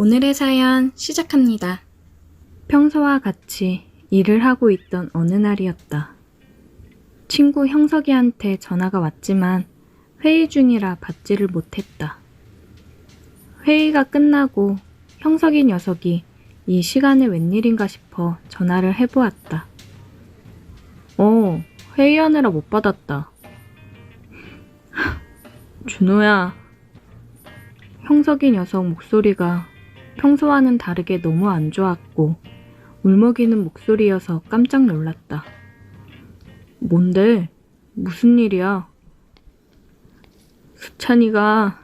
오늘의 사연 시작합니다. 평소와 같이 일을 하고 있던 어느 날이었다. 친구 형석이한테 전화가 왔지만 회의 중이라 받지를 못했다. 회의가 끝나고 형석이 녀석이 이 시간에 웬일인가 싶어 전화를 해보았다. 회의하느라 못 받았다. 준호야. 형석이 녀석 목소리가 평소와는 다르게 너무 안 좋았고 울먹이는 목소리여서 깜짝 놀랐다. 뭔데? 무슨 일이야? 수찬이가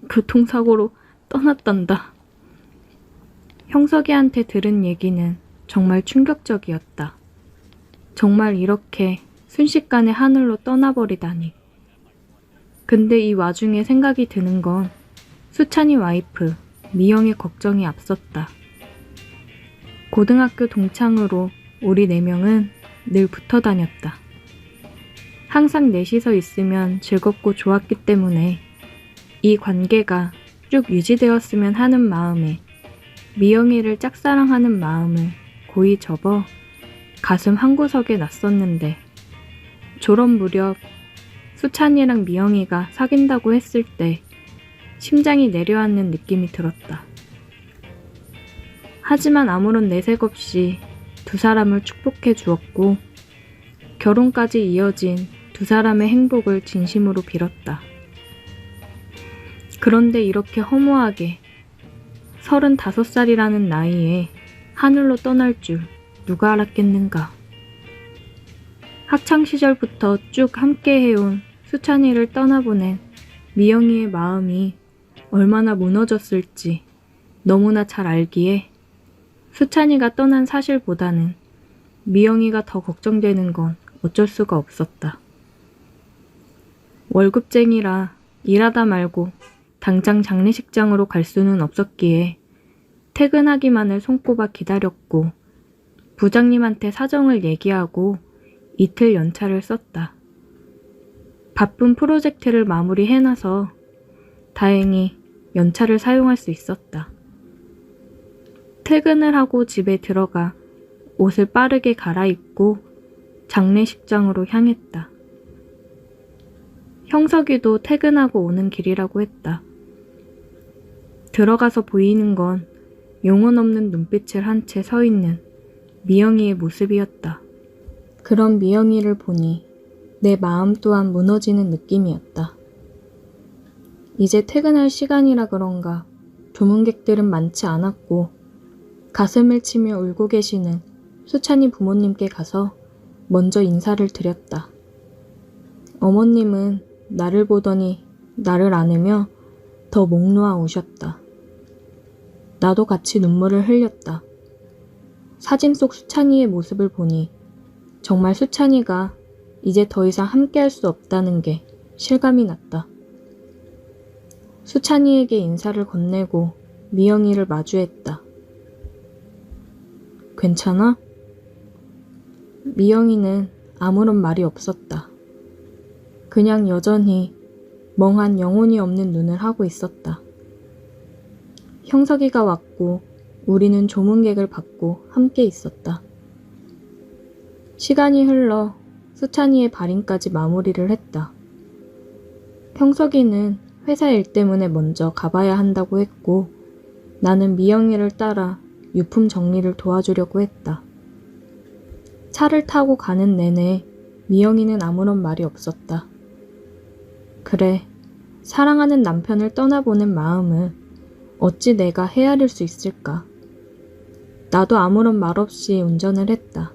교통사고로 떠났단다. 형석이한테 들은 얘기는 정말 충격적이었다. 정말 이렇게 순식간에 하늘로 떠나버리다니. 근데 이 와중에 생각이 드는 건 수찬이 와이프 미영의 걱정이 앞섰다. 고등학교 동창으로 우리 4명은 늘 붙어 다녔다. 항상 넷이서 있으면 즐겁고 좋았기 때문에 이 관계가 쭉 유지되었으면 하는 마음에 미영이를 짝사랑하는 마음을 고이 접어 가슴 한구석에 놨었는데 졸업 무렵 수찬이랑 미영이가 사귄다고 했을 때 심장이 내려앉는 느낌이 들었다. 하지만 아무런 내색 없이 두 사람을 축복해 주었고 결혼까지 이어진 두 사람의 행복을 진심으로 빌었다. 그런데 이렇게 허무하게 35살이라는 나이에 하늘로 떠날 줄 누가 알았겠는가. 학창시절부터 쭉 함께 해온 수찬이를 떠나보낸 미영이의 마음이 얼마나 무너졌을지 너무나 잘 알기에 수찬이가 떠난 사실보다는 미영이가 더 걱정되는 건 어쩔 수가 없었다. 월급쟁이라 일하다 말고 당장 장례식장으로 갈 수는 없었기에 퇴근하기만을 손꼽아 기다렸고 부장님한테 사정을 얘기하고 이틀 연차를 썼다. 바쁜 프로젝트를 마무리해놔서 다행히 연차를 사용할 수 있었다. 퇴근을 하고 집에 들어가 옷을 빠르게 갈아입고 장례식장으로 향했다. 형석이도 퇴근하고 오는 길이라고 했다. 들어가서 보이는 건 영혼 없는 눈빛을 한 채 서 있는 미영이의 모습이었다. 그런 미영이를 보니 내 마음 또한 무너지는 느낌이었다. 이제 퇴근할 시간이라 그런가 조문객들은 많지 않았고 가슴을 치며 울고 계시는 수찬이 부모님께 가서 먼저 인사를 드렸다. 어머님은 나를 보더니 나를 안으며 더 목 놓아 우셨다. 나도 같이 눈물을 흘렸다. 사진 속 수찬이의 모습을 보니 정말 수찬이가 이제 더 이상 함께할 수 없다는 게 실감이 났다. 수찬이에게 인사를 건네고 미영이를 마주했다. 괜찮아? 미영이는 아무런 말이 없었다. 그냥 여전히 멍한 영혼이 없는 눈을 하고 있었다. 형석이가 왔고 우리는 조문객을 받고 함께 있었다. 시간이 흘러 수찬이의 발인까지 마무리를 했다. 형석이는 회사 일 때문에 먼저 가봐야 한다고 했고 나는 미영이를 따라 유품 정리를 도와주려고 했다. 차를 타고 가는 내내 미영이는 아무런 말이 없었다. 그래, 사랑하는 남편을 떠나보낸 마음을 어찌 내가 헤아릴 수 있을까? 나도 아무런 말 없이 운전을 했다.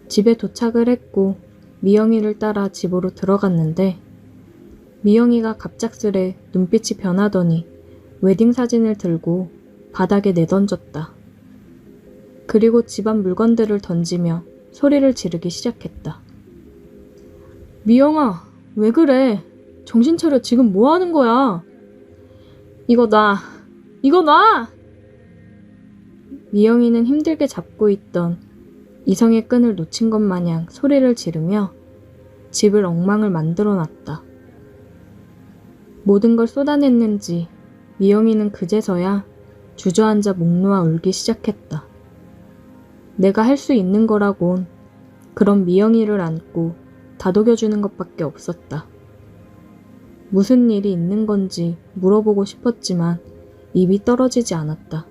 집에 도착을 했고 미영이를 따라 집으로 들어갔는데 미영이가 갑작스레 눈빛이 변하더니 웨딩 사진을 들고 바닥에 내던졌다. 그리고 집안 물건들을 던지며 소리를 지르기 시작했다. 미영아, 왜 그래? 정신 차려. 지금 뭐 하는 거야? 이거 놔! 이거 놔! 미영이는 힘들게 잡고 있던 이성의 끈을 놓친 것 마냥 소리를 지르며 집을 엉망을 만들어 놨다. 모든 걸 쏟아냈는지 미영이는 그제서야 주저앉아 목 놓아 울기 시작했다. 내가 할 수 있는 거라곤 그런 미영이를 안고 다독여주는 것밖에 없었다. 무슨 일이 있는 건지 물어보고 싶었지만 입이 떨어지지 않았다.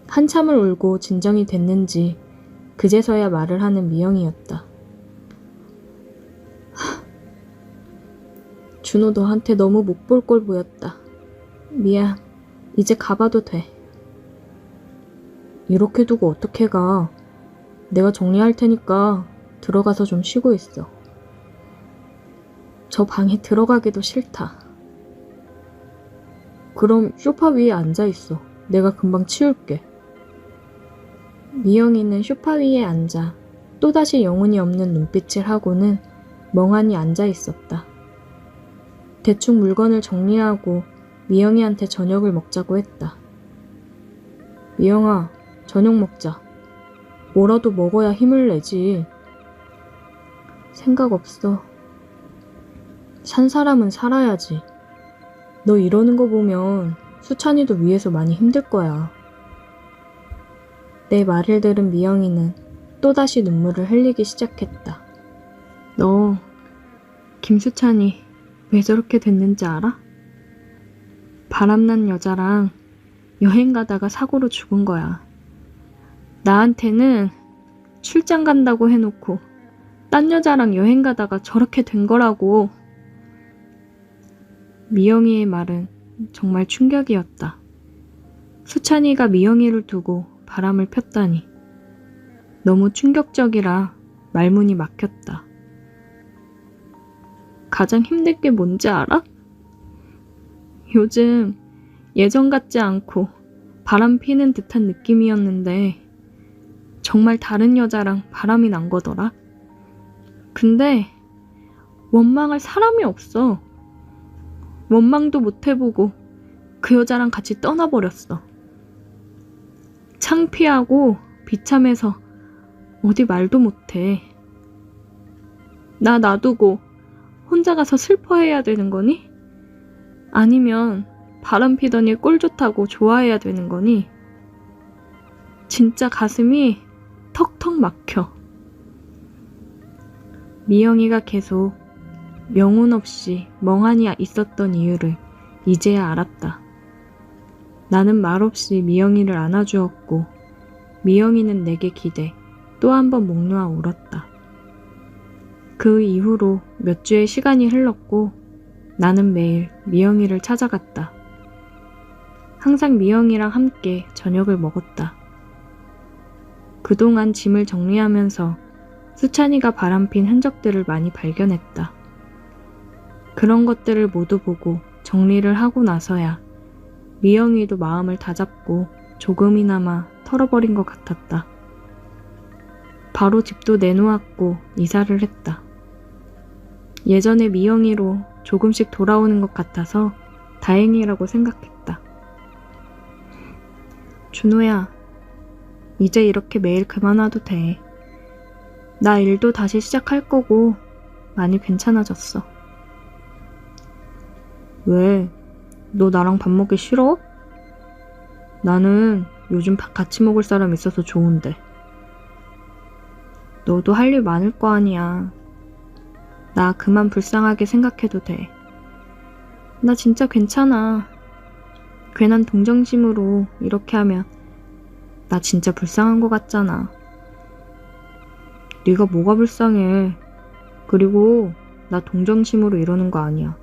한참을 울고 진정이 됐는지 그제서야 말을 하는 미영이었다. 준호 너한테 너무 못 볼 걸 보였다. 미안. 이제 가봐도 돼. 이렇게 두고 어떻게 가. 내가 정리할 테니까 들어가서 좀 쉬고 있어. 저 방에 들어가기도 싫다. 그럼 소파 위에 앉아 있어. 내가 금방 치울게. 미영이는 소파 위에 앉아 또다시 영혼이 없는 눈빛을 하고는 멍하니 앉아 있었다. 대충 물건을 정리하고 미영이한테 저녁을 먹자고 했다. 미영아, 저녁 먹자. 뭐라도 먹어야 힘을 내지. 생각 없어. 산 사람은 살아야지. 너 이러는 거 보면 수찬이도 위에서 많이 힘들 거야. 내 말을 들은 미영이는 또다시 눈물을 흘리기 시작했다. 너 김수찬이 왜 저렇게 됐는지 알아? 바람난 여자랑 여행 가다가 사고로 죽은 거야. 나한테는 출장 간다고 해놓고 딴 여자랑 여행 가다가 저렇게 된 거라고. 미영이의 말은 정말 충격이었다. 수찬이가 미영이를 두고 바람을 폈다니. 너무 충격적이라 말문이 막혔다. 가장 힘들 게 뭔지 알아? 요즘 예전 같지 않고 바람 피는 듯한 느낌이었는데 정말 다른 여자랑 바람이 난 거더라. 근데 원망할 사람이 없어. 원망도 못 해보고 그 여자랑 같이 떠나버렸어. 창피하고 비참해서 어디 말도 못해. 나 놔두고 혼자 가서 슬퍼해야 되는 거니? 아니면 바람 피더니 꼴 좋다고 좋아해야 되는 거니? 진짜 가슴이 턱턱 막혀. 미영이가 계속 영혼 없이 멍하니 있었던 이유를 이제야 알았다. 나는 말없이 미영이를 안아주었고 미영이는 내게 기대 또 한 번 목 놓아 울었다. 그 이후로 몇 주의 시간이 흘렀고 나는 매일 미영이를 찾아갔다. 항상 미영이랑 함께 저녁을 먹었다. 그동안 짐을 정리하면서 수찬이가 바람핀 흔적들을 많이 발견했다. 그런 것들을 모두 보고 정리를 하고 나서야 미영이도 마음을 다잡고 조금이나마 털어버린 것 같았다. 바로 집도 내놓았고 이사를 했다. 예전에 미영이로 조금씩 돌아오는 것 같아서 다행이라고 생각했다. 준호야, 이제 이렇게 매일 그만와도 돼. 나 일도 다시 시작할 거고 많이 괜찮아졌어. 왜? 너 나랑 밥 먹기 싫어? 나는 요즘 밥 같이 먹을 사람 있어서 좋은데. 너도 할 일 많을 거 아니야. 나 그만 불쌍하게 생각해도 돼. 나 진짜 괜찮아. 괜한 동정심으로 이렇게 하면 나 진짜 불쌍한 거 같잖아. 네가 뭐가 불쌍해. 그리고 나 동정심으로 이러는 거 아니야.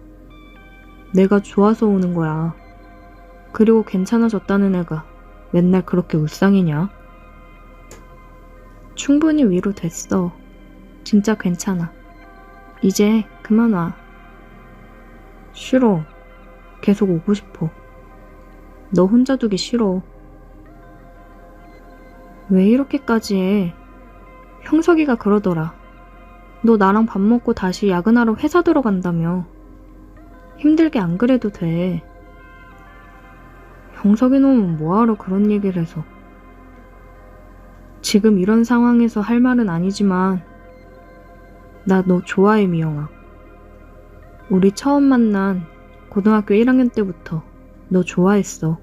내가 좋아서 오는 거야. 그리고 괜찮아졌다는 애가 맨날 그렇게 울상이냐? 충분히 위로됐어. 진짜 괜찮아. 이제 그만 와. 싫어. 계속 오고 싶어. 너 혼자 두기 싫어. 왜 이렇게까지 해? 형석이가 그러더라. 너 나랑 밥 먹고 다시 야근하러 회사 들어간다며. 힘들게 안 그래도 돼. 형석이 놈은 뭐하러 그런 얘기를 해서. 지금 이런 상황에서 할 말은 아니지만 나 너 좋아해, 미영아. 우리 처음 만난 고등학교 1학년 때부터 너 좋아했어.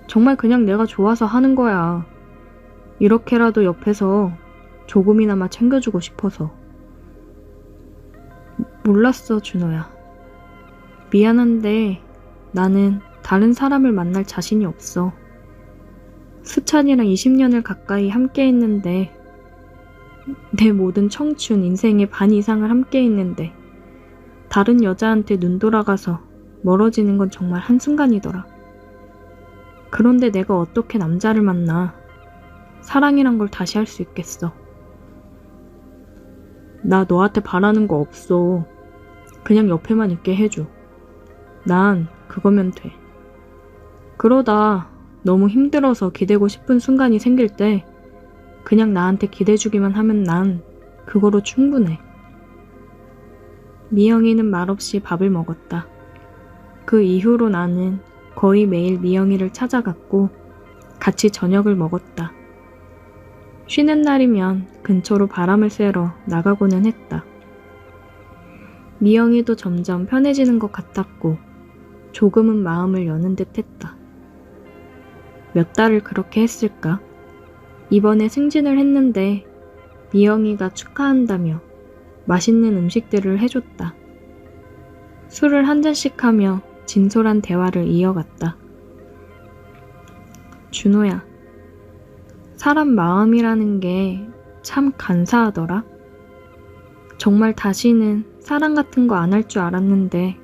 정말 그냥 내가 좋아서 하는 거야. 이렇게라도 옆에서 조금이나마 챙겨주고 싶어서. 몰랐어, 준호야. 미안한데 나는 다른 사람을 만날 자신이 없어. 수찬이랑 20년을 가까이 함께 했는데, 내 모든 청춘, 인생의 반 이상을 함께 했는데 다른 여자한테 눈 돌아가서 멀어지는 건 정말 한순간이더라. 그런데 내가 어떻게 남자를 만나 사랑이란 걸 다시 할 수 있겠어. 나 너한테 바라는 거 없어. 그냥 옆에만 있게 해줘. 난 그거면 돼. 그러다 너무 힘들어서 기대고 싶은 순간이 생길 때 그냥 나한테 기대주기만 하면 난 그거로 충분해. 미영이는 말없이 밥을 먹었다. 그 이후로 나는 거의 매일 미영이를 찾아갔고 같이 저녁을 먹었다. 쉬는 날이면 근처로 바람을 쐬러 나가고는 했다. 미영이도 점점 편해지는 것 같았고 조금은 마음을 여는 듯 했다. 몇 달을 그렇게 했을까? 이번에 승진을 했는데 미영이가 축하한다며 맛있는 음식들을 해줬다. 술을 한 잔씩 하며 진솔한 대화를 이어갔다. 준호야, 사람 마음이라는 게 참 간사하더라. 정말 다시는 사랑 같은 거 안 할 줄 알았는데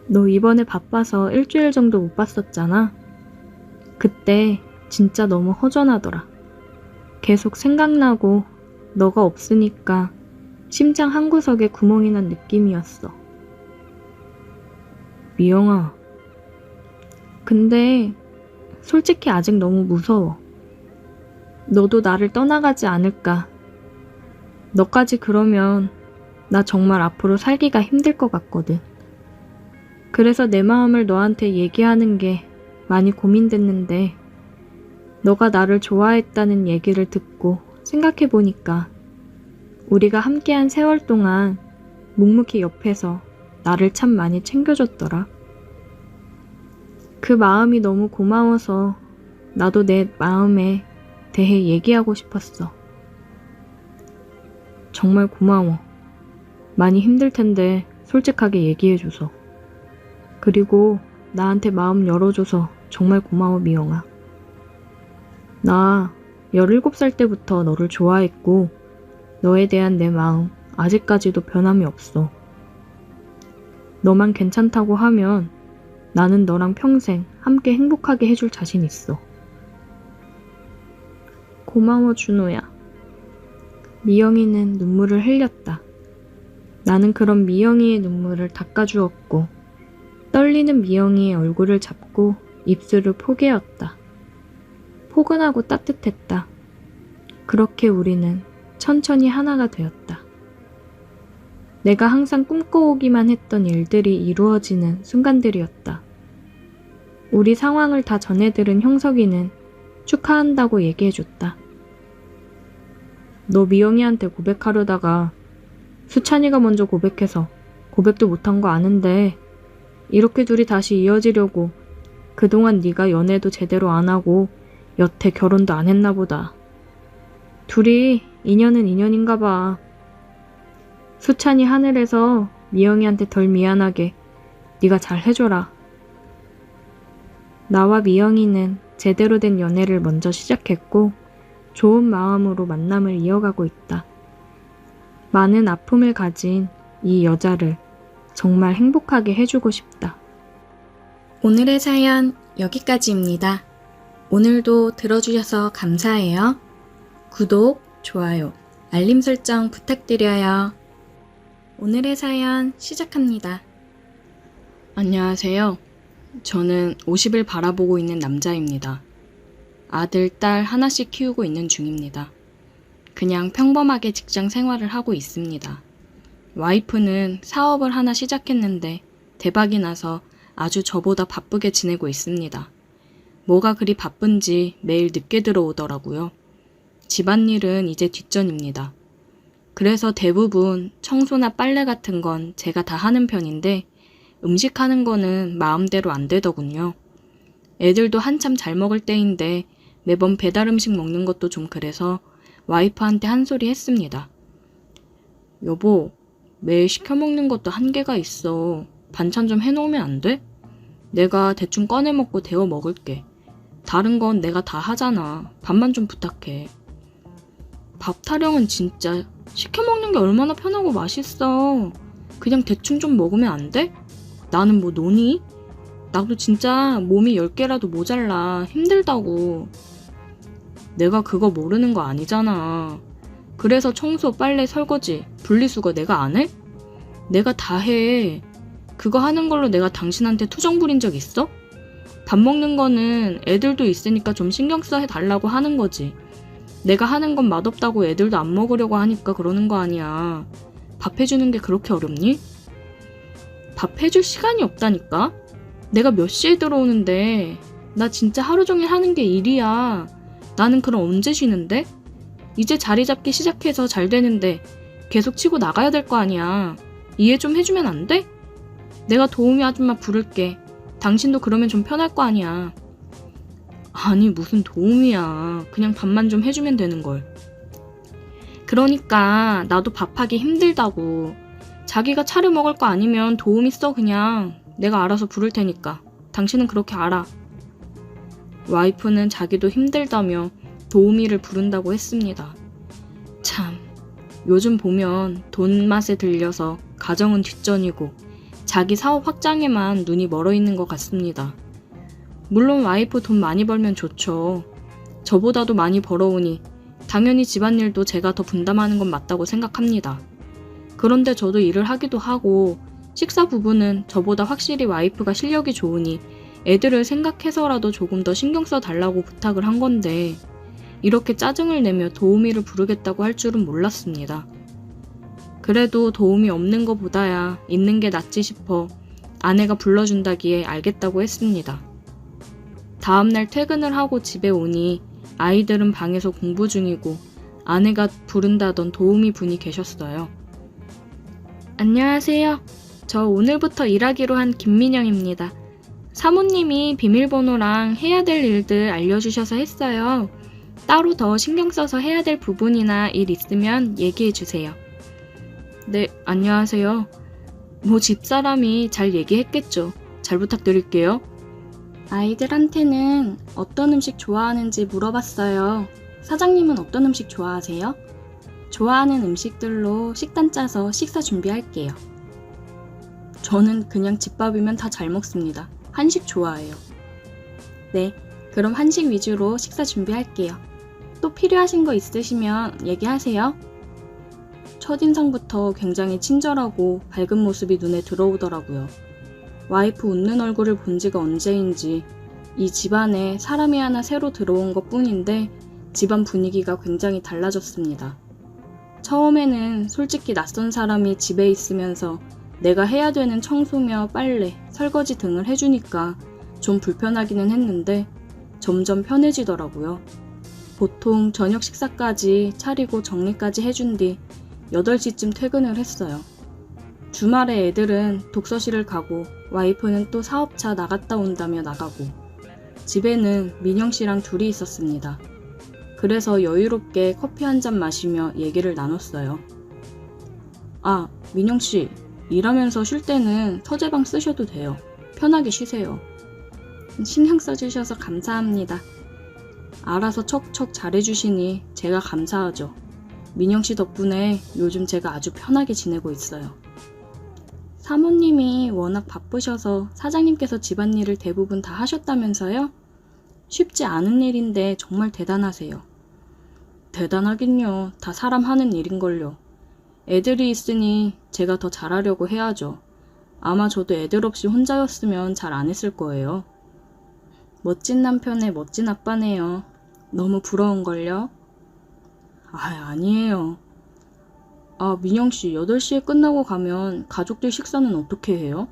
너 이번에 바빠서 일주일 정도 못 봤었잖아. 그때 진짜 너무 허전하더라. 계속 생각나고 너가 없으니까 심장 한구석에 구멍이 난 느낌이었어. 미영아, 근데 솔직히 아직 너무 무서워. 너도 나를 떠나가지 않을까. 너까지 그러면 나 정말 앞으로 살기가 힘들 것 같거든. 그래서 내 마음을 너한테 얘기하는 게 많이 고민됐는데 너가 나를 좋아했다는 얘기를 듣고 생각해보니까 우리가 함께한 세월 동안 묵묵히 옆에서 나를 참 많이 챙겨줬더라. 그 마음이 너무 고마워서 나도 내 마음에 대해 얘기하고 싶었어. 정말 고마워. 많이 힘들 텐데 솔직하게 얘기해줘서. 그리고 나한테 마음 열어줘서 정말 고마워, 미영아. 나 17살 때부터 너를 좋아했고 너에 대한 내 마음 아직까지도 변함이 없어. 너만 괜찮다고 하면 나는 너랑 평생 함께 행복하게 해줄 자신 있어. 고마워, 준호야. 미영이는 눈물을 흘렸다. 나는 그런 미영이의 눈물을 닦아주었고 떨리는 미영이의 얼굴을 잡고 입술을 포개었다. 포근하고 따뜻했다. 그렇게 우리는 천천히 하나가 되었다. 내가 항상 꿈꿔오기만 했던 일들이 이루어지는 순간들이었다. 우리 상황을 다 전해들은 형석이는 축하한다고 얘기해줬다. 너 미영이한테 고백하려다가 수찬이가 먼저 고백해서 고백도 못한 거 아는데 이렇게 둘이 다시 이어지려고 그동안 네가 연애도 제대로 안 하고 여태 결혼도 안 했나 보다. 둘이 인연은 인연인가 봐. 수찬이 하늘에서 미영이한테 덜 미안하게 네가 잘 해줘라. 나와 미영이는 제대로 된 연애를 먼저 시작했고 좋은 마음으로 만남을 이어가고 있다. 많은 아픔을 가진 이 여자를 정말 행복하게 해주고 싶다. 오늘의 사연 여기까지입니다. 오늘도 들어주셔서 감사해요. 구독, 좋아요, 알림 설정 부탁드려요. 오늘의 사연 시작합니다. 안녕하세요. 저는 50을 바라보고 있는 남자입니다. 아들, 딸 하나씩 키우고 있는 중입니다. 그냥 평범하게 직장 생활을 하고 있습니다. 와이프는 사업을 하나 시작했는데 대박이 나서 아주 저보다 바쁘게 지내고 있습니다. 뭐가 그리 바쁜지 매일 늦게 들어오더라고요. 집안일은 이제 뒷전입니다. 그래서 대부분 청소나 빨래 같은 건 제가 다 하는 편인데 음식하는 거는 마음대로 안 되더군요. 애들도 한참 잘 먹을 때인데 매번 배달 음식 먹는 것도 좀 그래서 와이프한테 한 소리 했습니다. 여보, 매일 시켜 먹는 것도 한계가 있어. 반찬 좀 해놓으면 안 돼? 내가 대충 꺼내 먹고 데워 먹을게. 다른 건 내가 다 하잖아. 밥만 좀 부탁해. 밥 타령은 진짜 시켜 먹는 게 얼마나 편하고 맛있어. 그냥 대충 좀 먹으면 안 돼? 나는 뭐 노니? 나도 진짜 몸이 10개라도 모자라. 힘들다고. 내가 그거 모르는 거 아니잖아. 그래서 청소, 빨래, 설거지, 분리수거 내가 안 해? 내가 다 해. 그거 하는 걸로 내가 당신한테 투정 부린 적 있어? 밥 먹는 거는 애들도 있으니까 좀 신경 써 해달라고 하는 거지. 내가 하는 건 맛없다고 애들도 안 먹으려고 하니까 그러는 거 아니야. 밥 해주는 게 그렇게 어렵니? 밥 해줄 시간이 없다니까? 내가 몇 시에 들어오는데 나 진짜 하루 종일 하는 게 일이야. 나는 그럼 언제 쉬는데? 이제 자리 잡기 시작해서 잘 되는데 계속 치고 나가야 될 거 아니야. 이해 좀 해주면 안 돼? 내가 도우미 아줌마 부를게. 당신도 그러면 좀 편할 거 아니야. 아니 무슨 도우미야. 그냥 밥만 좀 해주면 되는걸. 그러니까 나도 밥하기 힘들다고. 자기가 차려 먹을 거 아니면 도우미 써 그냥. 내가 알아서 부를 테니까. 당신은 그렇게 알아. 와이프는 자기도 힘들다며 도우미를 부른다고 했습니다. 참, 요즘 보면 돈 맛에 들려서 가정은 뒷전이고 자기 사업 확장에만 눈이 멀어 있는 것 같습니다. 물론 와이프 돈 많이 벌면 좋죠. 저보다도 많이 벌어오니 당연히 집안일도 제가 더 분담하는 건 맞다고 생각합니다. 그런데 저도 일을 하기도 하고 식사 부분은 저보다 확실히 와이프가 실력이 좋으니 애들을 생각해서라도 조금 더 신경 써 달라고 부탁을 한 건데 이렇게 짜증을 내며 도우미를 부르겠다고 할 줄은 몰랐습니다. 그래도 도우미 없는 것보다야 있는 게 낫지 싶어 아내가 불러준다기에 알겠다고 했습니다. 다음날 퇴근을 하고 집에 오니 아이들은 방에서 공부 중이고 아내가 부른다던 도우미 분이 계셨어요. 안녕하세요. 저 오늘부터 일하기로 한 김민영입니다. 사모님이 비밀번호랑 해야 될 일들 알려주셔서 했어요. 따로 더 신경 써서 해야 될 부분이나 일 있으면 얘기해 주세요. 네, 안녕하세요. 뭐 집사람이 잘 얘기했겠죠. 잘 부탁드릴게요. 아이들한테는 어떤 음식 좋아하는지 물어봤어요. 사장님은 어떤 음식 좋아하세요? 좋아하는 음식들로 식단 짜서 식사 준비할게요. 저는 그냥 집밥이면 다 잘 먹습니다. 한식 좋아해요. 네, 그럼 한식 위주로 식사 준비할게요. 또 필요하신 거 있으시면 얘기하세요. 첫인상부터 굉장히 친절하고 밝은 모습이 눈에 들어오더라고요. 와이프 웃는 얼굴을 본 지가 언제인지 이 집안에 사람이 하나 새로 들어온 것 뿐인데 집안 분위기가 굉장히 달라졌습니다. 처음에는 솔직히 낯선 사람이 집에 있으면서 내가 해야 되는 청소며 빨래, 설거지 등을 해주니까 좀 불편하기는 했는데 점점 편해지더라고요. 보통 저녁 식사까지 차리고 정리까지 해준 뒤 8시쯤 퇴근을 했어요. 주말에 애들은 독서실을 가고 와이프는 또 사업차 나갔다 온다며 나가고 집에는 민영 씨랑 둘이 있었습니다. 그래서 여유롭게 커피 한 잔 마시며 얘기를 나눴어요. 아, 민영 씨, 일하면서 쉴 때는 서재방 쓰셔도 돼요. 편하게 쉬세요. 신경 써주셔서 감사합니다. 알아서 척척 잘해주시니 제가 감사하죠. 민영 씨 덕분에 요즘 제가 아주 편하게 지내고 있어요. 사모님이 워낙 바쁘셔서 사장님께서 집안일을 대부분 다 하셨다면서요? 쉽지 않은 일인데 정말 대단하세요. 대단하긴요. 다 사람 하는 일인걸요. 애들이 있으니 제가 더 잘하려고 해야죠. 아마 저도 애들 없이 혼자였으면 잘 안 했을 거예요. 멋진 남편의 멋진 아빠네요. 너무 부러운걸요? 아니에요. 아, 민영씨 8시에 끝나고 가면 가족들 식사는 어떻게 해요?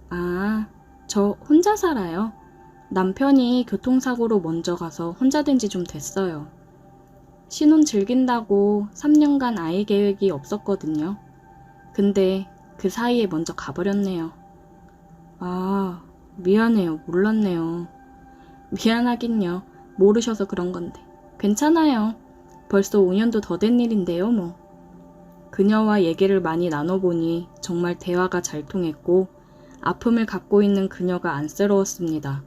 아, 저 혼자 살아요. 남편이 교통사고로 먼저 가서 혼자 된 지 좀 됐어요. 신혼 즐긴다고 3년간 아이 계획이 없었거든요. 근데 그 사이에 먼저 가버렸네요. 아, 미안해요. 몰랐네요. 미안하긴요. 모르셔서 그런 건데. 괜찮아요. 벌써 5년도 더 된 일인데요, 뭐. 그녀와 얘기를 많이 나눠보니 정말 대화가 잘 통했고 아픔을 갖고 있는 그녀가 안쓰러웠습니다.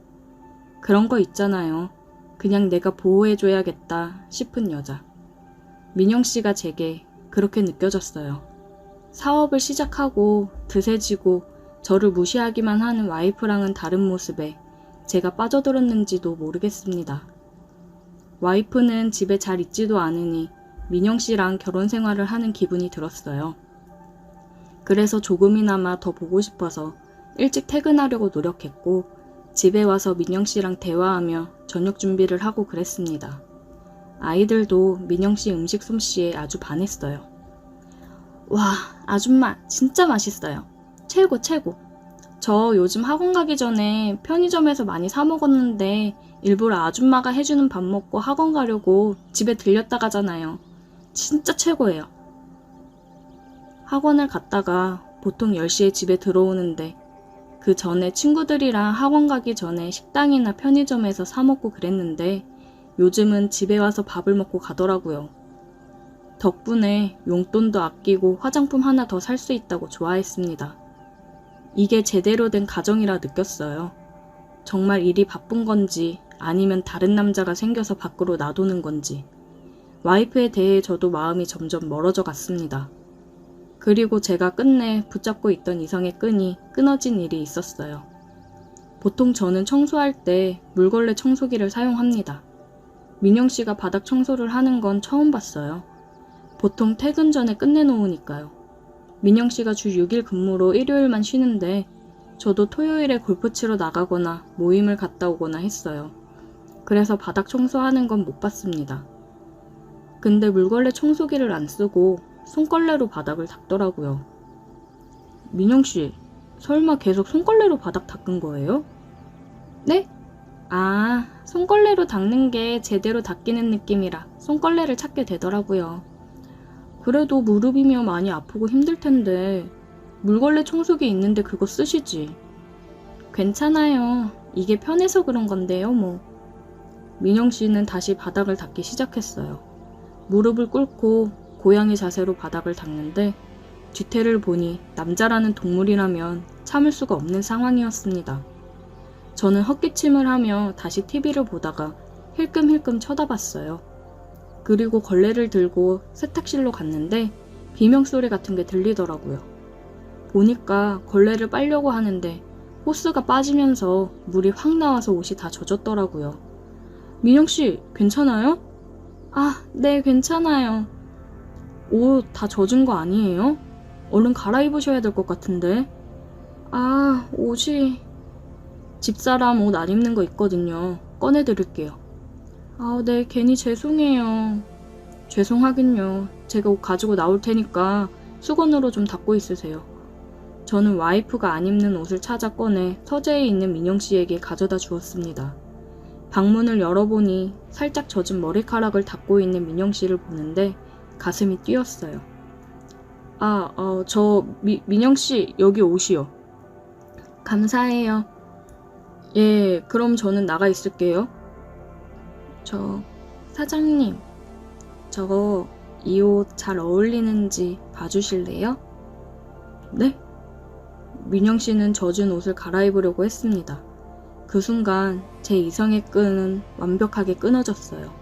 그런 거 있잖아요. 그냥 내가 보호해줘야겠다 싶은 여자. 민영 씨가 제게 그렇게 느껴졌어요. 사업을 시작하고 드세지고 저를 무시하기만 하는 와이프랑은 다른 모습에 제가 빠져들었는지도 모르겠습니다. 와이프는 집에 잘 있지도 않으니 민영 씨랑 결혼 생활을 하는 기분이 들었어요. 그래서 조금이나마 더 보고 싶어서 일찍 퇴근하려고 노력했고 집에 와서 민영 씨랑 대화하며 저녁 준비를 하고 그랬습니다. 아이들도 민영 씨 음식 솜씨에 아주 반했어요. 와, 아줌마 진짜 맛있어요. 최고 최고. 저 요즘 학원 가기 전에 편의점에서 많이 사 먹었는데 일부러 아줌마가 해주는 밥 먹고 학원 가려고 집에 들렸다 가잖아요. 진짜 최고예요. 학원을 갔다가 보통 10시에 집에 들어오는데 그 전에 친구들이랑 학원 가기 전에 식당이나 편의점에서 사 먹고 그랬는데 요즘은 집에 와서 밥을 먹고 가더라고요. 덕분에 용돈도 아끼고 화장품 하나 더 살 수 있다고 좋아했습니다. 이게 제대로 된 가정이라 느꼈어요. 정말 일이 바쁜 건지 아니면 다른 남자가 생겨서 밖으로 놔두는 건지 와이프에 대해 저도 마음이 점점 멀어져 갔습니다. 그리고 제가 끝내 붙잡고 있던 이성의 끈이 끊어진 일이 있었어요. 보통 저는 청소할 때 물걸레 청소기를 사용합니다. 민영 씨가 바닥 청소를 하는 건 처음 봤어요. 보통 퇴근 전에 끝내놓으니까요. 민영 씨가 주 6일 근무로 일요일만 쉬는데 저도 토요일에 골프 치러 나가거나 모임을 갔다 오거나 했어요. 그래서 바닥 청소하는 건 못 봤습니다. 근데 물걸레 청소기를 안 쓰고 손걸레로 바닥을 닦더라고요. 민영 씨, 설마 계속 손걸레로 바닥 닦은 거예요? 네? 아, 손걸레로 닦는 게 제대로 닦이는 느낌이라 손걸레를 찾게 되더라고요. 그래도 무릎이며 많이 아프고 힘들 텐데 물걸레 청소기 있는데 그거 쓰시지. 괜찮아요. 이게 편해서 그런 건데요, 뭐. 민영 씨는 다시 바닥을 닦기 시작했어요. 무릎을 꿇고 고양이 자세로 바닥을 닦는데 뒤태를 보니 남자라는 동물이라면 참을 수가 없는 상황이었습니다. 저는 헛기침을 하며 다시 TV를 보다가 힐끔힐끔 쳐다봤어요. 그리고 걸레를 들고 세탁실로 갔는데 비명소리 같은 게 들리더라고요. 보니까 걸레를 빨려고 하는데 호스가 빠지면서 물이 확 나와서 옷이 다 젖었더라고요. 민영씨, 괜찮아요? 아, 네, 괜찮아요. 옷 다 젖은 거 아니에요? 얼른 갈아입으셔야 될 것 같은데. 아, 옷이... 집사람 옷 안 입는 거 있거든요. 꺼내드릴게요. 아, 네, 괜히 죄송해요. 죄송하긴요. 제가 옷 가지고 나올 테니까 수건으로 좀 닦고 있으세요. 저는 와이프가 안 입는 옷을 찾아 꺼내 서재에 있는 민영 씨에게 가져다 주었습니다. 방문을 열어보니 살짝 젖은 머리카락을 닦고 있는 민영 씨를 보는데 가슴이 뛰었어요. 민영 씨, 여기 옷이요. 감사해요. 예, 그럼 저는 나가 있을게요. 사장님, 저거 이 옷 잘 어울리는지 봐주실래요? 네? 민영 씨는 젖은 옷을 갈아입으려고 했습니다. 그 순간 제 이성의 끈은 완벽하게 끊어졌어요.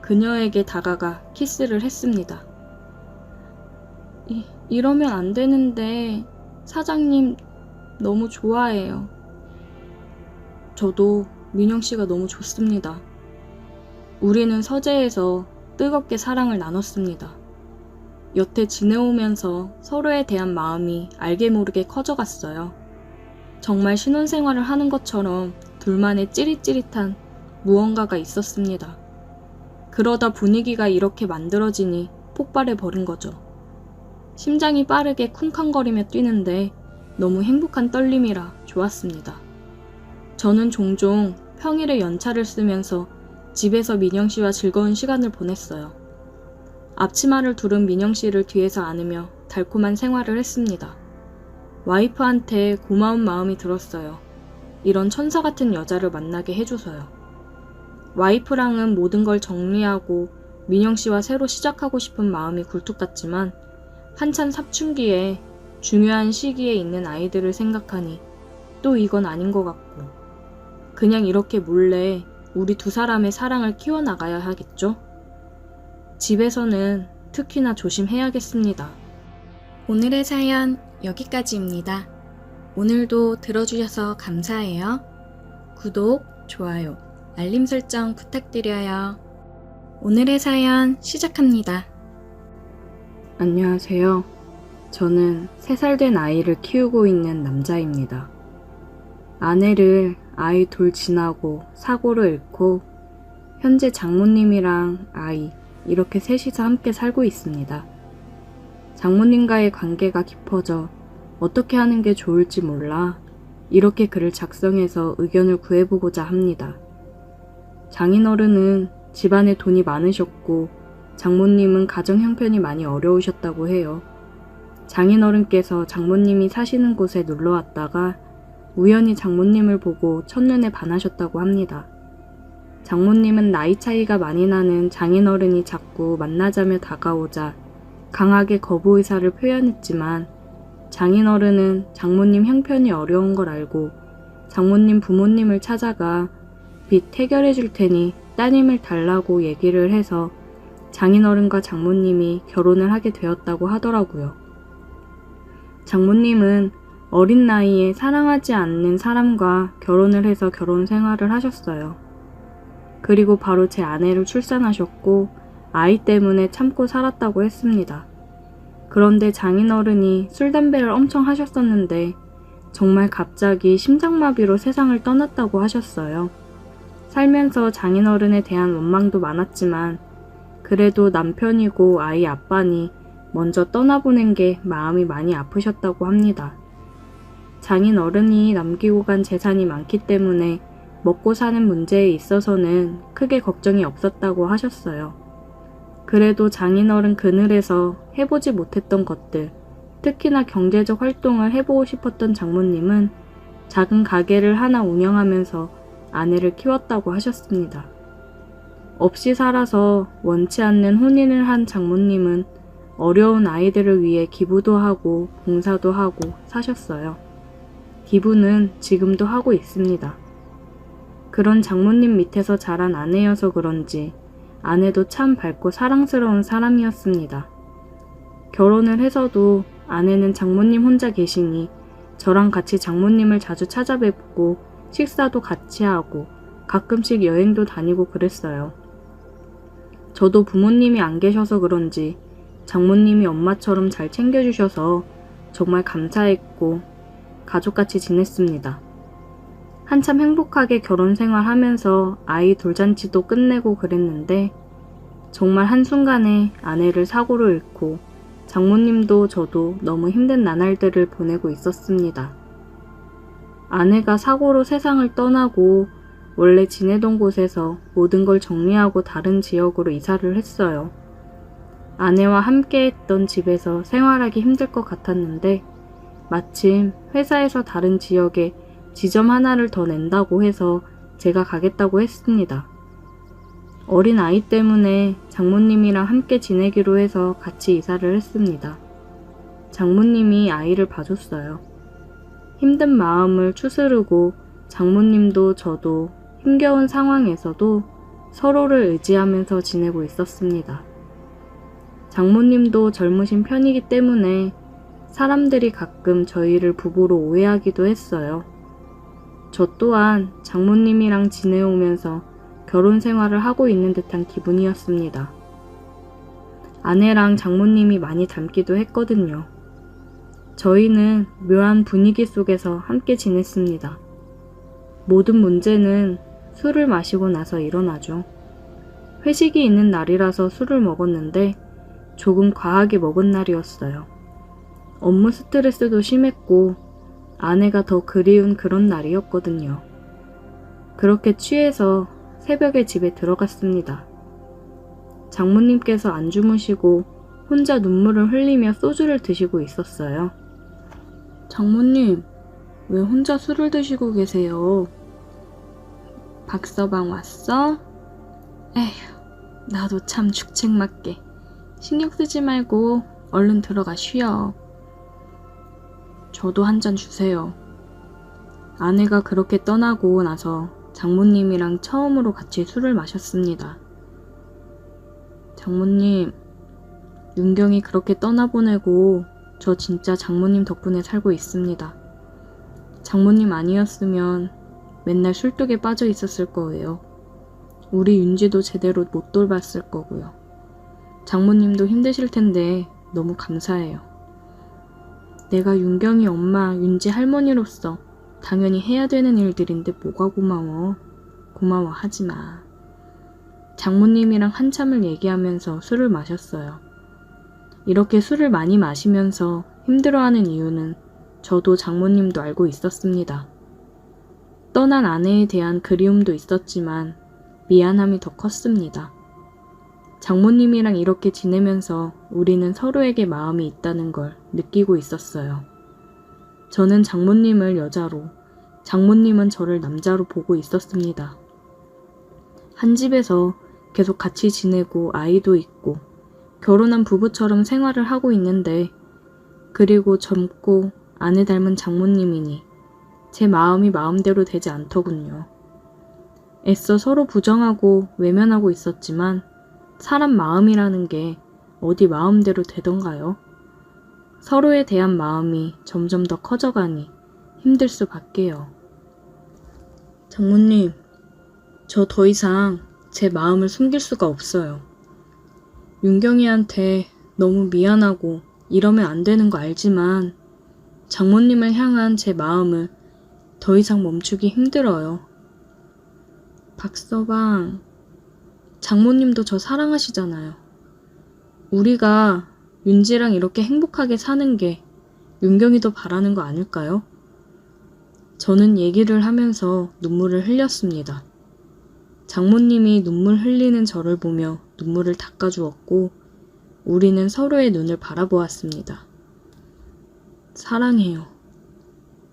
그녀에게 다가가 키스를 했습니다. 이러면 안 되는데 사장님 너무 좋아해요. 저도 민영 씨가 너무 좋습니다. 우리는 서재에서 뜨겁게 사랑을 나눴습니다. 여태 지내오면서 서로에 대한 마음이 알게 모르게 커져갔어요. 정말 신혼생활을 하는 것처럼 둘만의 찌릿찌릿한 무언가가 있었습니다. 그러다 분위기가 이렇게 만들어지니 폭발해버린 거죠. 심장이 빠르게 쿵쾅거리며 뛰는데 너무 행복한 떨림이라 좋았습니다. 저는 종종 평일에 연차를 쓰면서 집에서 민영 씨와 즐거운 시간을 보냈어요. 앞치마를 두른 민영 씨를 뒤에서 안으며 달콤한 생활을 했습니다. 와이프한테 고마운 마음이 들었어요. 이런 천사 같은 여자를 만나게 해줘서요. 와이프랑은 모든 걸 정리하고 민영 씨와 새로 시작하고 싶은 마음이 굴뚝 같지만 한참 사춘기에 중요한 시기에 있는 아이들을 생각하니 또 이건 아닌 것 같고 그냥 이렇게 몰래 우리 두 사람의 사랑을 키워나가야 하겠죠? 집에서는 특히나 조심해야겠습니다. 오늘의 사연 여기까지입니다. 오늘도 들어주셔서 감사해요. 구독, 좋아요, 알림 설정 부탁드려요. 오늘의 사연 시작합니다. 안녕하세요. 저는 3살 된 아이를 키우고 있는 남자입니다. 아내를 아이 둘 지나고 사고로 잃고 현재 장모님이랑 아이 이렇게 셋이서 함께 살고 있습니다. 장모님과의 관계가 깊어져 어떻게 하는 게 좋을지 몰라 이렇게 글을 작성해서 의견을 구해보고자 합니다. 장인어른은 집안에 돈이 많으셨고 장모님은 가정 형편이 많이 어려우셨다고 해요. 장인어른께서 장모님이 사시는 곳에 놀러 왔다가 우연히 장모님을 보고 첫눈에 반하셨다고 합니다. 장모님은 나이 차이가 많이 나는 장인어른이 자꾸 만나자며 다가오자 강하게 거부 의사를 표현했지만 장인어른은 장모님 형편이 어려운 걸 알고 장모님 부모님을 찾아가 빚 해결해 줄 테니 따님을 달라고 얘기를 해서 장인어른과 장모님이 결혼을 하게 되었다고 하더라고요. 장모님은 어린 나이에 사랑하지 않는 사람과 결혼을 해서 결혼 생활을 하셨어요. 그리고 바로 제 아내를 출산하셨고 아이 때문에 참고 살았다고 했습니다. 그런데 장인어른이 술, 담배를 엄청 하셨었는데 정말 갑자기 심장마비로 세상을 떠났다고 하셨어요. 살면서 장인어른에 대한 원망도 많았지만 그래도 남편이고 아이 아빠니 먼저 떠나보낸 게 마음이 많이 아프셨다고 합니다. 장인어른이 남기고 간 재산이 많기 때문에 먹고 사는 문제에 있어서는 크게 걱정이 없었다고 하셨어요. 그래도 장인어른 그늘에서 해보지 못했던 것들, 특히나 경제적 활동을 해보고 싶었던 장모님은 작은 가게를 하나 운영하면서 아내를 키웠다고 하셨습니다. 없이 살아서 원치 않는 혼인을 한 장모님은 어려운 아이들을 위해 기부도 하고 봉사도 하고 사셨어요. 기부는 지금도 하고 있습니다. 그런 장모님 밑에서 자란 아내여서 그런지 아내도 참 밝고 사랑스러운 사람이었습니다. 결혼을 해서도 아내는 장모님 혼자 계시니 저랑 같이 장모님을 자주 찾아뵙고 식사도 같이 하고 가끔씩 여행도 다니고 그랬어요. 저도 부모님이 안 계셔서 그런지 장모님이 엄마처럼 잘 챙겨주셔서 정말 감사했고 가족같이 지냈습니다. 한참 행복하게 결혼 생활하면서 아이 돌잔치도 끝내고 그랬는데 정말 한순간에 아내를 사고로 잃고 장모님도 저도 너무 힘든 나날들을 보내고 있었습니다. 아내가 사고로 세상을 떠나고 원래 지내던 곳에서 모든 걸 정리하고 다른 지역으로 이사를 했어요. 아내와 함께 했던 집에서 생활하기 힘들 것 같았는데 마침 회사에서 다른 지역에 지점 하나를 더 낸다고 해서 제가 가겠다고 했습니다. 어린 아이 때문에 장모님이랑 함께 지내기로 해서 같이 이사를 했습니다. 장모님이 아이를 봐줬어요. 힘든 마음을 추스르고 장모님도 저도 힘겨운 상황에서도 서로를 의지하면서 지내고 있었습니다. 장모님도 젊으신 편이기 때문에 사람들이 가끔 저희를 부부로 오해하기도 했어요. 저 또한 장모님이랑 지내오면서 결혼 생활을 하고 있는 듯한 기분이었습니다. 아내랑 장모님이 많이 닮기도 했거든요. 저희는 묘한 분위기 속에서 함께 지냈습니다. 모든 문제는 술을 마시고 나서 일어나죠. 회식이 있는 날이라서 술을 먹었는데 조금 과하게 먹은 날이었어요. 업무 스트레스도 심했고 아내가 더 그리운 그런 날이었거든요. 그렇게 취해서 새벽에 집에 들어갔습니다. 장모님께서 안 주무시고 혼자 눈물을 흘리며 소주를 드시고 있었어요. 장모님, 왜 혼자 술을 드시고 계세요? 박서방 왔어? 에휴, 나도 참 죽책맞게. 신경 쓰지 말고 얼른 들어가 쉬어. 저도 한 잔 주세요. 아내가 그렇게 떠나고 나서 장모님이랑 처음으로 같이 술을 마셨습니다. 장모님, 윤경이 그렇게 떠나보내고 저 진짜 장모님 덕분에 살고 있습니다. 장모님 아니었으면 맨날 술독에 빠져 있었을 거예요. 우리 윤지도 제대로 못 돌봤을 거고요. 장모님도 힘드실 텐데 너무 감사해요. 내가 윤경이 엄마, 윤지 할머니로서 당연히 해야 되는 일들인데 뭐가 고마워. 고마워하지 마. 장모님이랑 한참을 얘기하면서 술을 마셨어요. 이렇게 술을 많이 마시면서 힘들어하는 이유는 저도 장모님도 알고 있었습니다. 떠난 아내에 대한 그리움도 있었지만 미안함이 더 컸습니다. 장모님이랑 이렇게 지내면서 우리는 서로에게 마음이 있다는 걸 느끼고 있었어요. 저는 장모님을 여자로, 장모님은 저를 남자로 보고 있었습니다. 한 집에서 계속 같이 지내고 아이도 있고 결혼한 부부처럼 생활을 하고 있는데, 그리고 젊고 아내 닮은 장모님이니 제 마음이 마음대로 되지 않더군요. 애써 서로 부정하고 외면하고 있었지만 사람 마음이라는 게 어디 마음대로 되던가요? 서로에 대한 마음이 점점 더 커져가니 힘들 수밖에요. 장모님, 저 더 이상 제 마음을 숨길 수가 없어요. 윤경이한테 너무 미안하고 이러면 안 되는 거 알지만 장모님을 향한 제 마음을 더 이상 멈추기 힘들어요. 박서방, 장모님도 저 사랑하시잖아요. 우리가 윤지랑 이렇게 행복하게 사는 게 윤경이도 바라는 거 아닐까요? 저는 얘기를 하면서 눈물을 흘렸습니다. 장모님이 눈물 흘리는 저를 보며 눈물을 닦아주었고 우리는 서로의 눈을 바라보았습니다. 사랑해요.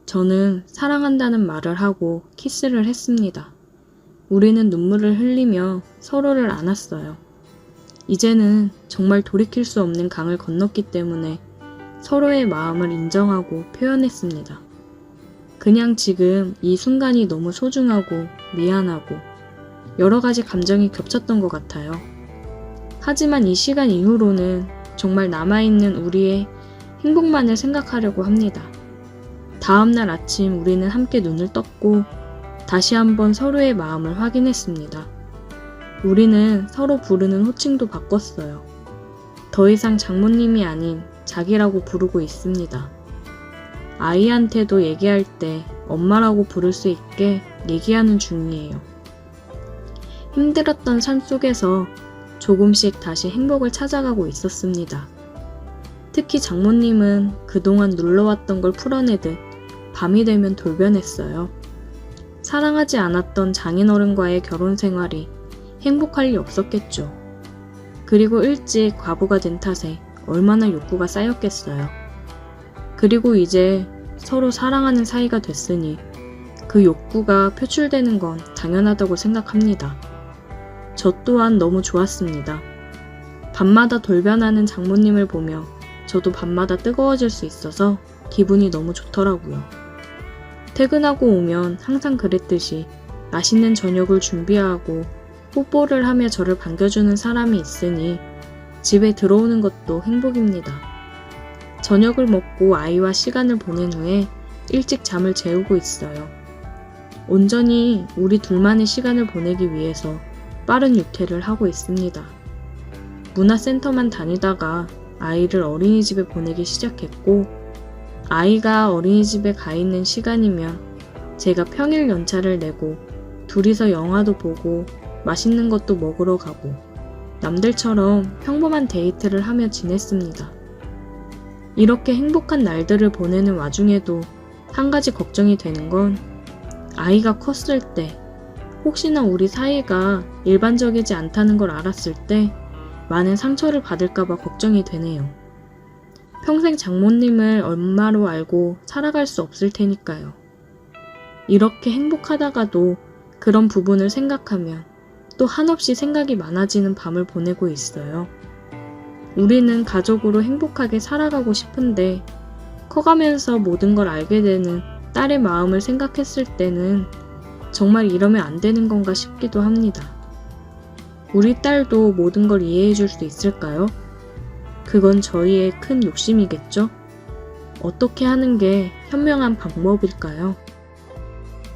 저는 사랑한다는 말을 하고 키스를 했습니다. 우리는 눈물을 흘리며 서로를 안았어요. 이제는 정말 돌이킬 수 없는 강을 건넜기 때문에 서로의 마음을 인정하고 표현했습니다. 그냥 지금 이 순간이 너무 소중하고 미안하고 여러 가지 감정이 겹쳤던 것 같아요. 하지만 이 시간 이후로는 정말 남아있는 우리의 행복만을 생각하려고 합니다. 다음날 아침 우리는 함께 눈을 떴고 다시 한번 서로의 마음을 확인했습니다. 우리는 서로 부르는 호칭도 바꿨어요. 더 이상 장모님이 아닌 자기라고 부르고 있습니다. 아이한테도 얘기할 때 엄마라고 부를 수 있게 얘기하는 중이에요. 힘들었던 삶 속에서 조금씩 다시 행복을 찾아가고 있었습니다. 특히 장모님은 그동안 눌러왔던 걸 풀어내듯 밤이 되면 돌변했어요. 사랑하지 않았던 장인어른과의 결혼 생활이 행복할 리 없었겠죠. 그리고 일찍 과부가 된 탓에 얼마나 욕구가 쌓였겠어요. 그리고 이제 서로 사랑하는 사이가 됐으니 그 욕구가 표출되는 건 당연하다고 생각합니다. 저 또한 너무 좋았습니다. 밤마다 돌변하는 장모님을 보며 저도 밤마다 뜨거워질 수 있어서 기분이 너무 좋더라고요. 퇴근하고 오면 항상 그랬듯이 맛있는 저녁을 준비하고 뽀뽀를 하며 저를 반겨주는 사람이 있으니 집에 들어오는 것도 행복입니다. 저녁을 먹고 아이와 시간을 보낸 후에 일찍 잠을 재우고 있어요. 온전히 우리 둘만의 시간을 보내기 위해서 빠른 육퇴를 하고 있습니다. 문화센터만 다니다가 아이를 어린이집에 보내기 시작했고, 아이가 어린이집에 가 있는 시간이면 제가 평일 연차를 내고 둘이서 영화도 보고 맛있는 것도 먹으러 가고 남들처럼 평범한 데이트를 하며 지냈습니다. 이렇게 행복한 날들을 보내는 와중에도 한 가지 걱정이 되는 건 아이가 컸을 때 혹시나 우리 사이가 일반적이지 않다는 걸 알았을 때 많은 상처를 받을까봐 걱정이 되네요. 평생 장모님을 엄마로 알고 살아갈 수 없을 테니까요. 이렇게 행복하다가도 그런 부분을 생각하면 또 한없이 생각이 많아지는 밤을 보내고 있어요. 우리는 가족으로 행복하게 살아가고 싶은데 커가면서 모든 걸 알게 되는 딸의 마음을 생각했을 때는 정말 이러면 안 되는 건가 싶기도 합니다. 우리 딸도 모든 걸 이해해 줄 수 있을까요? 그건 저희의 큰 욕심이겠죠? 어떻게 하는 게 현명한 방법일까요?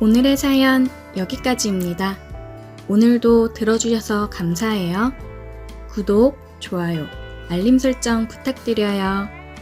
오늘의 사연 여기까지입니다. 오늘도 들어주셔서 감사해요. 구독, 좋아요, 알림 설정 부탁드려요.